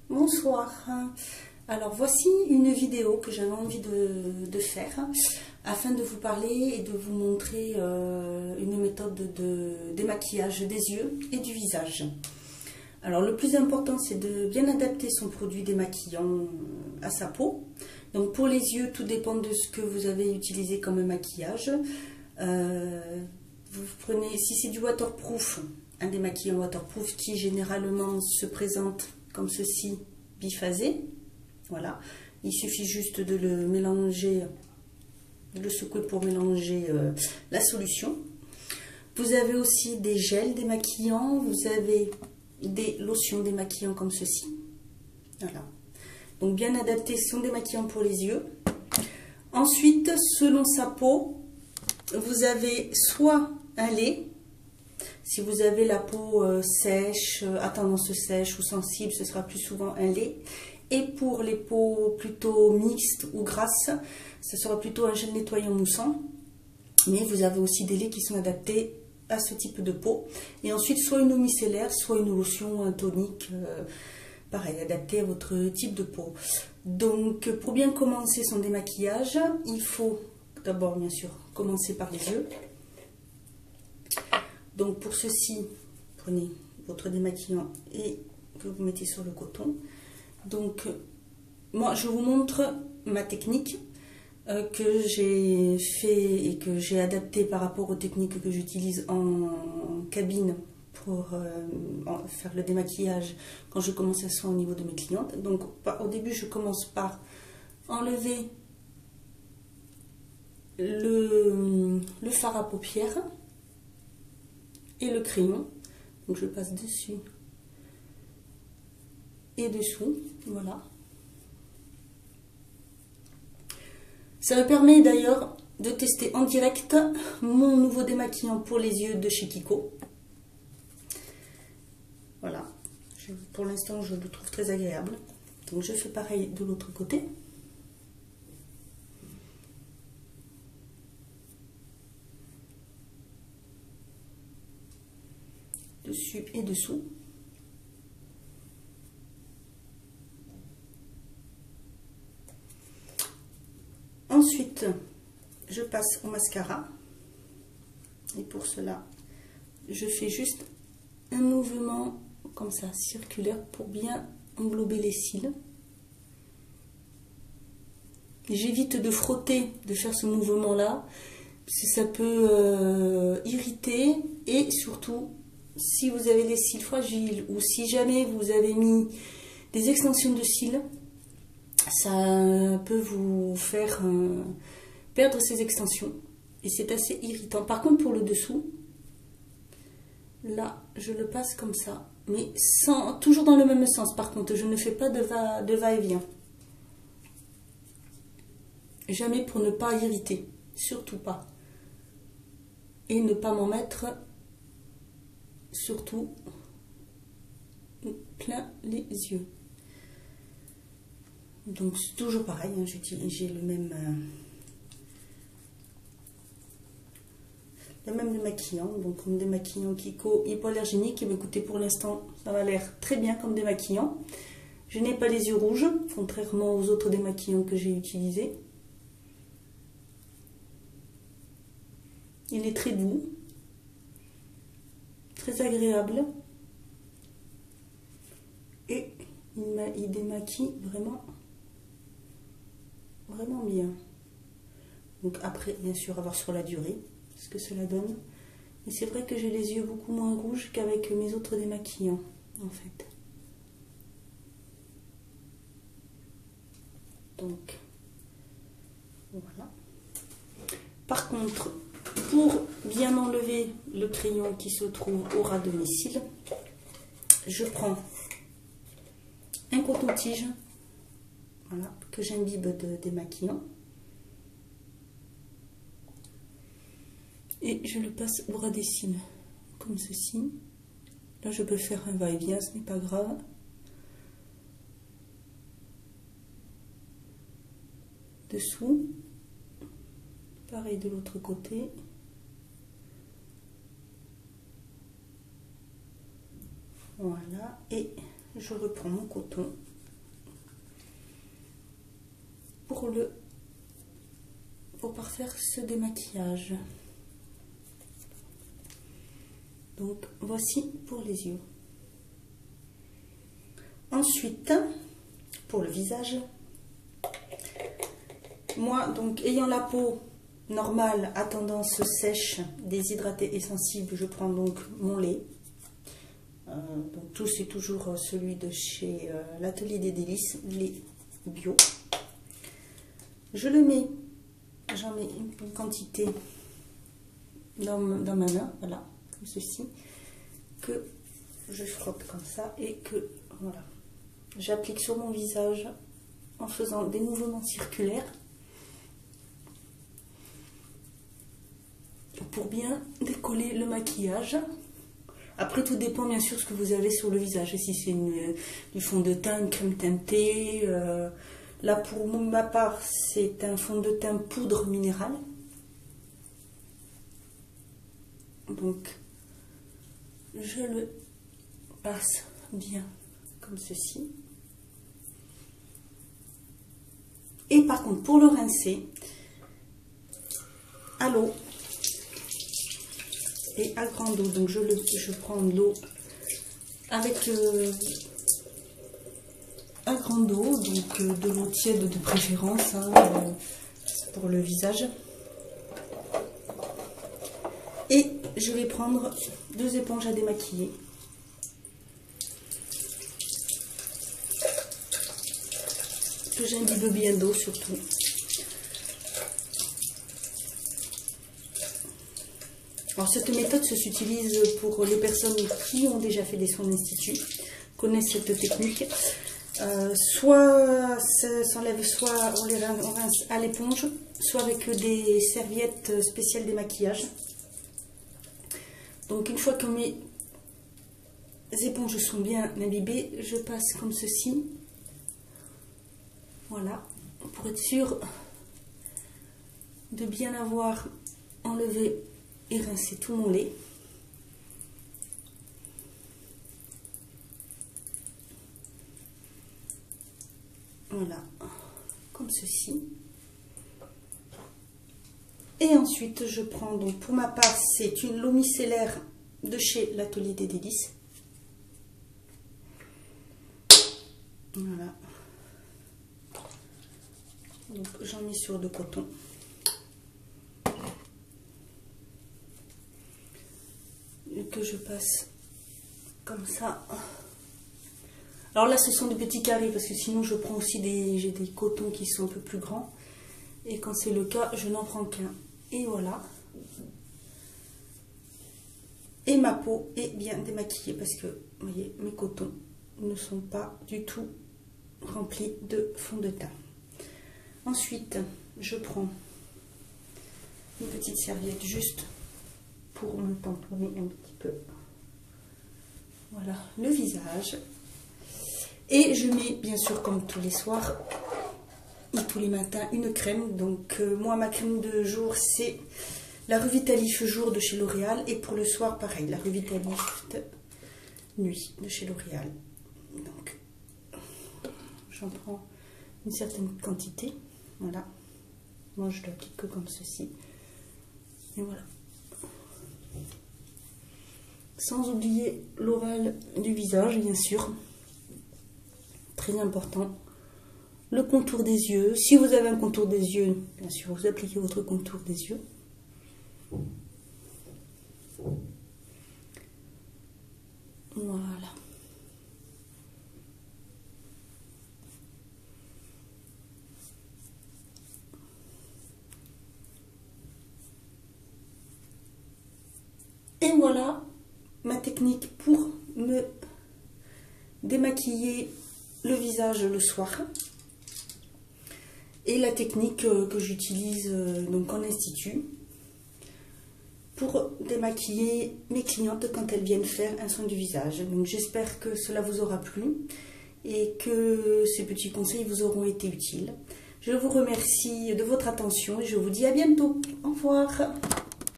Bonsoir. Alors voici une vidéo que j'avais envie de faire afin de vous parler et de vous montrer une méthode de démaquillage des yeux et du visage. Alors le plus important, c'est de bien adapter son produit démaquillant à sa peau. Donc pour les yeux, tout dépend de ce que vous avez utilisé comme maquillage. Vous prenez, si c'est du waterproof, un démaquillant waterproof qui généralement se présente comme ceci, biphasé. Voilà, il suffit juste de le mélanger, de le secouer pour mélanger la solution. Vous avez aussi des gels démaquillants, vous avez des lotions démaquillants comme ceci. Voilà, donc bien adapté son démaquillant pour les yeux. Ensuite, selon sa peau, vous avez soit un lait. Si vous avez la peau sèche, à tendance sèche ou sensible, ce sera plus souvent un lait. Et pour les peaux plutôt mixtes ou grasses, ce sera plutôt un gel nettoyant moussant. Mais vous avez aussi des laits qui sont adaptés à ce type de peau. Et ensuite, soit une eau micellaire, soit une lotion, un tonique, pareil, adapté à votre type de peau. Donc, pour bien commencer son démaquillage, il faut d'abord, bien sûr, commencer par les yeux. Donc pour ceci, prenez votre démaquillant et que vous mettez sur le coton. Donc moi je vous montre ma technique que j'ai fait et que j'ai adaptée par rapport aux techniques que j'utilise en cabine pour faire le démaquillage quand je commence à soin au niveau de mes clientes. Donc au début je commence par enlever le fard à paupières et le crayon. Donc je passe dessus et dessous, voilà. Ça me permet d'ailleurs de tester en direct mon nouveau démaquillant pour les yeux de chez Kiko. Voilà, pour l'instant je le trouve très agréable. Donc je fais pareil de l'autre côté. Dessus et dessous. Ensuite, je passe au mascara. Et pour cela, je fais juste un mouvement comme ça, circulaire, pour bien englober les cils. J'évite de frotter, de faire ce mouvement-là, parce que ça peut irriter et surtout, si vous avez les cils fragiles ou si jamais vous avez mis des extensions de cils, ça peut vous faire perdre ces extensions et c'est assez irritant. Par contre, pour le dessous, là, je le passe comme ça, mais toujours dans le même sens. Par contre, je ne fais pas de va-et-vient. Jamais, pour ne pas irriter, surtout pas. Et ne pas m'en mettre surtout plein les yeux. Donc c'est toujours pareil, hein, j'ai le même démaquillant, donc un démaquillant Kiko hypoallergénique. Et bien, écoutez, pour l'instant ça m'a l'air très bien comme démaquillant. Je n'ai pas les yeux rouges, contrairement aux autres démaquillants que j'ai utilisés. Il est très doux, très agréable et il démaquille vraiment bien. Donc après, bien sûr, à voir sur la durée ce que cela donne. Et c'est vrai que j'ai les yeux beaucoup moins rouges qu'avec mes autres démaquillants, en fait. Donc voilà. Par contre, pour bien enlever le crayon qui se trouve au ras de mes cils, je prends un coton-tige, voilà, que j'imbibe de démaquillant, et je le passe au ras des cils, comme ceci. Là, je peux faire un va-et-vient, ce n'est pas grave. Dessous, pareil de l'autre côté. Voilà, et je reprends mon coton pour parfaire ce démaquillage. Donc voici pour les yeux. Ensuite, pour le visage, moi donc ayant la peau normale à tendance sèche, déshydratée et sensible, je prends donc mon lait. Donc tout c'est toujours celui de chez l'Atelier des Délices, lait bio. Je le mets, j'en mets une quantité dans ma main, voilà, comme ceci, que je frotte comme ça et que voilà, j'applique sur mon visage en faisant des mouvements circulaires pour bien décoller le maquillage. Après, tout dépend bien sûr ce que vous avez sur le visage. Si c'est du fond de teint, une crème teintée. Là, pour ma part, c'est un fond de teint poudre minérale. Donc, je le passe bien comme ceci. Et par contre, pour le rincer, à l'eau et à grande eau, donc je prends de l'eau avec à grande eau, donc de l'eau tiède de préférence hein, pour le visage. Et je vais prendre 2 éponges à démaquiller. Que j'imbibe bien d'eau surtout. Alors cette méthode s'utilise pour les personnes qui ont déjà fait des soins d'institut, connaissent cette technique. Soit ça s'enlève, soit on rince à l'éponge, soit avec des serviettes spéciales démaquillage. Donc une fois que mes éponges sont bien imbibées, je passe comme ceci. Voilà, pour être sûr de bien avoir enlevé et rincé tout mon lait. Voilà, comme ceci. Et ensuite, je prends, donc pour ma part, c'est une l'eau micellaire de chez l'Atelier des Délices. Voilà. Donc j'en mets sur de coton. Et que je passe comme ça. Alors là, ce sont des petits carrés parce que sinon je prends aussi j'ai des cotons qui sont un peu plus grands. Et quand c'est le cas, je n'en prends qu'un. Et voilà. Et ma peau est bien démaquillée parce que, vous voyez, mes cotons ne sont pas du tout remplis de fond de teint. Ensuite, je prends une petite serviette juste pour me tamponner un petit peu. Voilà, le visage. Et je mets, bien sûr, comme tous les soirs et tous les matins, une crème. Donc, moi, ma crème de jour, c'est la Revitalif Jour de chez L'Oréal. Et pour le soir, pareil, la Revitalif Nuit de chez L'Oréal. Donc, j'en prends une certaine quantité. Voilà. Moi, je l'applique que comme ceci. Et voilà. Sans oublier l'ovale du visage, bien sûr. Très important. Le contour des yeux. Si vous avez un contour des yeux, bien sûr, vous appliquez votre contour des yeux. Voilà. Et voilà ma technique pour me démaquiller le visage le soir. Et la technique que j'utilise donc en institut pour démaquiller mes clientes quand elles viennent faire un soin du visage. Donc j'espère que cela vous aura plu et que ces petits conseils vous auront été utiles. Je vous remercie de votre attention et je vous dis à bientôt. Au revoir.